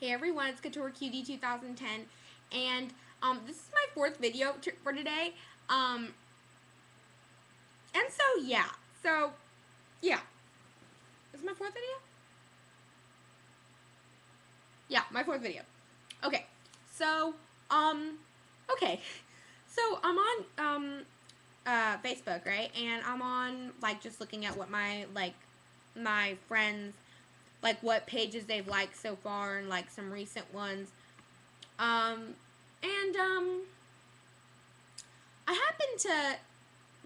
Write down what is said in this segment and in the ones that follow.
Hey everyone, it's Couture QD 2010, and this is my fourth video for today. Um, and so yeah, this is my fourth video. Yeah, my fourth video. Okay, so okay, so I'm on Facebook, right? And I'm on like just looking at what my friends what pages they've liked so far and like some recent ones. Um, and I happened to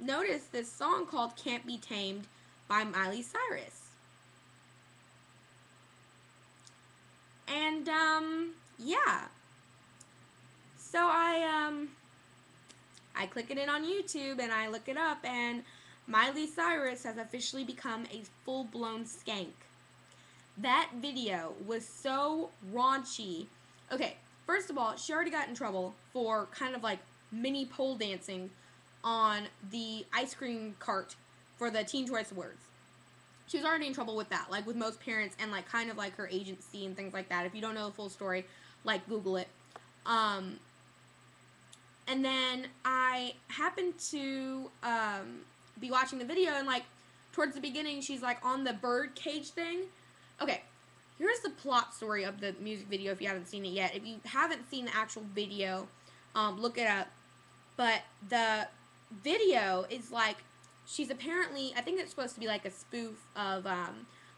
notice this song called Can't Be Tamed by MIley Cyrus. And yeah. So I click it in on YouTube and I look it up, and MIley Cyrus has officially become a full-blown skank. That video was so raunchy. Okay, first of all, she already got in trouble for kind of like mini pole dancing on the ice cream cart for the Teen Choice Awards. She was already in trouble with that, like with most parents and like kind of like her agency and things like that. If you don't know the full story, like Google it. And then I happened to be watching the video, and like towards the beginning, she's like on the bird cage thing. Okay, here's the plot story of the music video if you haven't seen it yet. If you haven't seen the actual video, look it up. But the video is like, she's apparently, I think it's supposed to be like a spoof of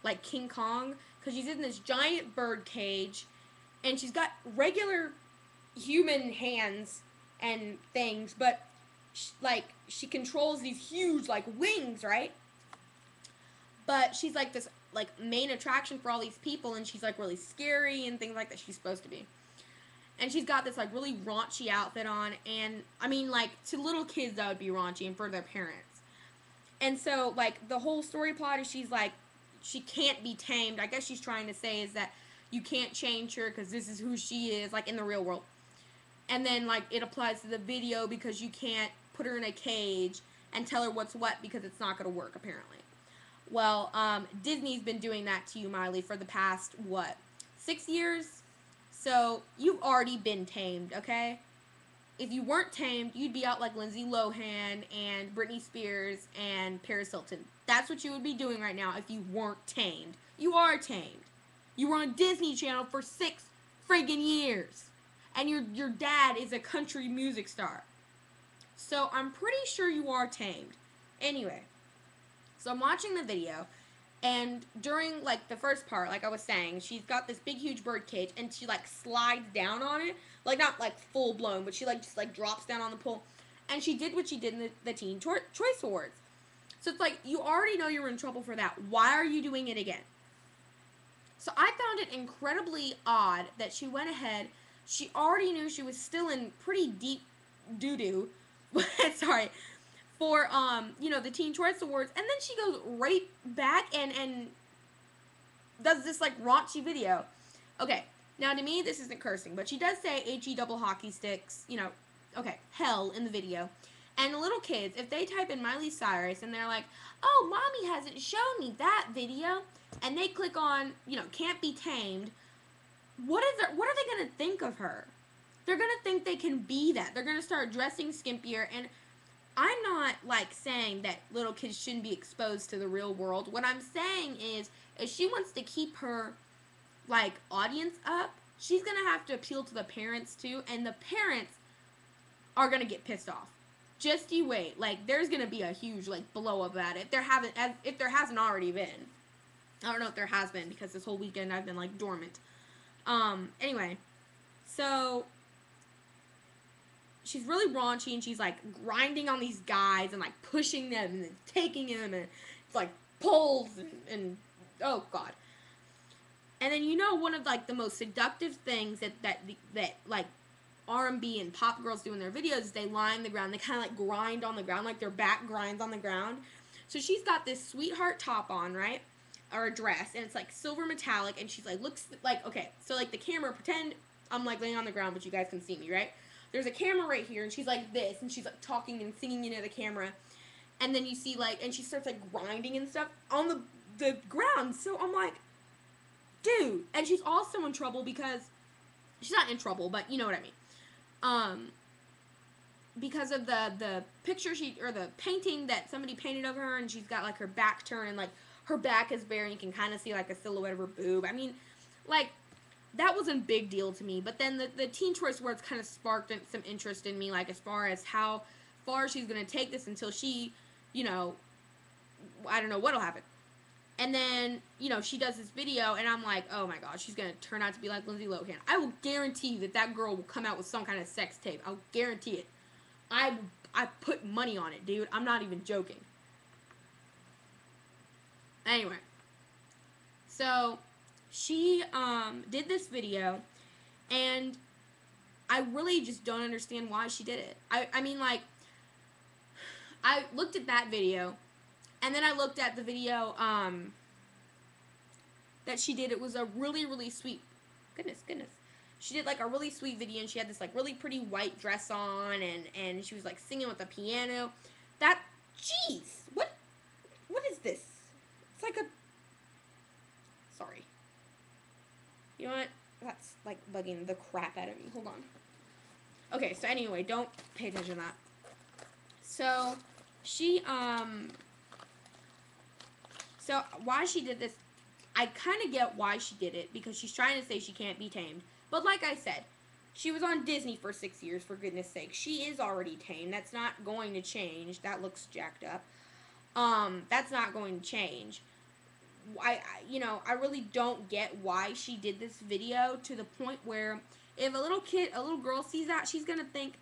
like King Kong, because she's in this giant bird cage and she's got regular human hands and things, but she controls these huge like wings, right? But she's like this like main attraction for all these people, and she's like really scary and things like that. She's supposed to be. And she's got this like really raunchy outfit on, and I mean, like, to little kids that would be raunchy, and for their parents. And so like the whole story plot is she's like, she can't be tamed. I guess she's trying to say is that you can't change her because this is who she is, like in the real world. And then like it applies to the video because you can't put her in a cage and tell her what's what because it's not going to work apparently. Well, Disney's been doing that to you, MIley, for the past what, 6 years? So you've already been tamed, okay? If you weren't tamed, you'd be out like Lindsay Lohan and Britney Spears and Paris Hilton. That's what you would be doing right now if you weren't tamed. You are tamed. You were on Disney Channel for 6 friggin' years. And your dad is a country music star. So I'm pretty sure you are tamed. Anyway, so I'm watching the video, and during like the first part, like I was saying, she's got this big huge bird cage and she like slides down on it. Like not like full blown, but she like just like drops down on the pole. And she did what she did in the Teen Choice Awards. So it's like, you already know you're in trouble for that. Why are you doing it again? So I found it incredibly odd that she went ahead. She already knew she was still in pretty deep doo-doo. Sorry. For the Teen Choice Awards, and then she goes right back and does this like raunchy video. Okay, now to me this isn't cursing, but she does say HE double hockey sticks, okay, hell in the video. And the little kids, if they type in MIley Cyrus and they're like, oh, mommy hasn't shown me that video, and they click on, can't be tamed, what are they gonna think of her? They're gonna think they can be that. They're gonna start dressing skimpier, and I'm not like saying that little kids shouldn't be exposed to the real world. What I'm saying is, if she wants to keep her like audience up, she's gonna have to appeal to the parents too, and the parents are gonna get pissed off. Just you wait. Like, there's gonna be a huge like blow up at it. If there hasn't already been. I don't know if there has been, because this whole weekend I've been like dormant. Anyway, so she's really raunchy, and she's like grinding on these guys and like pushing them and then taking them, and it's like pulls and oh god. And then one of like the most seductive things that like R&B and pop girls do in their videos is they line the ground. They kind of like grind on the ground, like their back grinds on the ground. So she's got this sweetheart top on, right? Or a dress, and it's like silver metallic, and she's like, looks like, okay, so like the camera, pretend I'm like laying on the ground, but you guys can see me, right? There's a camera right here, and she's like this, and she's like talking and singing into the camera, and then you see like, and she starts like grinding and stuff on the ground. So I'm like, dude. And she's also in trouble because she's not in trouble, but you know what I mean. Because of the picture or the painting that somebody painted of her, and she's got like her back turned and like her back is bare and you can kind of see like a silhouette of her boob. I mean, like, that wasn't a big deal to me. But then the Teen Choice Awards kind of sparked some interest in me, like as far as how far she's going to take this until she, you know, I don't know what'll happen. And then, you know, she does this video, and I'm like, oh my gosh, she's going to turn out to be like Lindsay Lohan. I will guarantee you that girl will come out with some kind of sex tape. I'll guarantee it. I put money on it, dude. I'm not even joking. Anyway. So, she did this video, and I really just don't understand why she did it. I mean, like, I looked at that video, and then I looked at the video that she did. It was a really, really sweet, goodness. She did like a really sweet video, and she had this like really pretty white dress on, and she was like singing with the piano. That, jeez, what is this? It's like a, sorry. You know what? That's like bugging the crap out of me. Hold on. Okay, so anyway, don't pay attention to that. So, she, so why she did this, I kind of get why she did it, because she's trying to say she can't be tamed. But like I said, she was on Disney for 6 years, for goodness sake. She is already tamed. That's not going to change. That looks jacked up. That's not going to change. You know, I really don't get why she did this video, to the point where if a little girl sees that, she's going to think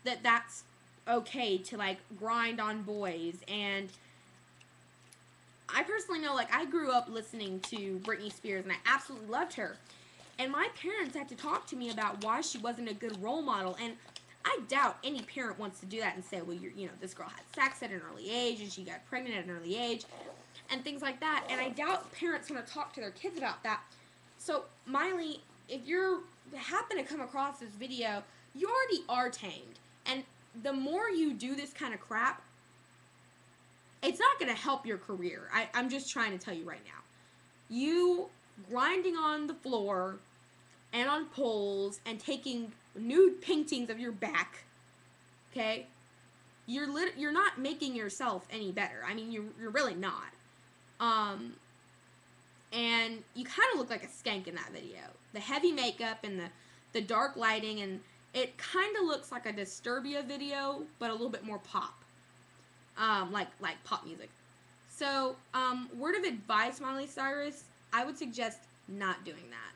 that that's okay to, like, grind on boys. And I personally know, like, I grew up listening to Britney Spears, and I absolutely loved her. And my parents had to talk to me about why she wasn't a good role model. And I doubt any parent wants to do that and say, well, you know, this girl had sex at an early age, and she got pregnant at an early age, and things like that. And I doubt parents want to talk to their kids about that. So, MIley, if you happen to come across this video, you already are tamed. And the more you do this kind of crap, it's not going to help your career. I'm just trying to tell you right now. You grinding on the floor and on poles and taking nude paintings of your back, okay? You're not making yourself any better. I mean, you're really not. And you kind of look like a skank in that video. The heavy makeup and the dark lighting, and it kind of looks like a Disturbia video, but a little bit more pop. Like pop music. So, word of advice, MIley Cyrus, I would suggest not doing that.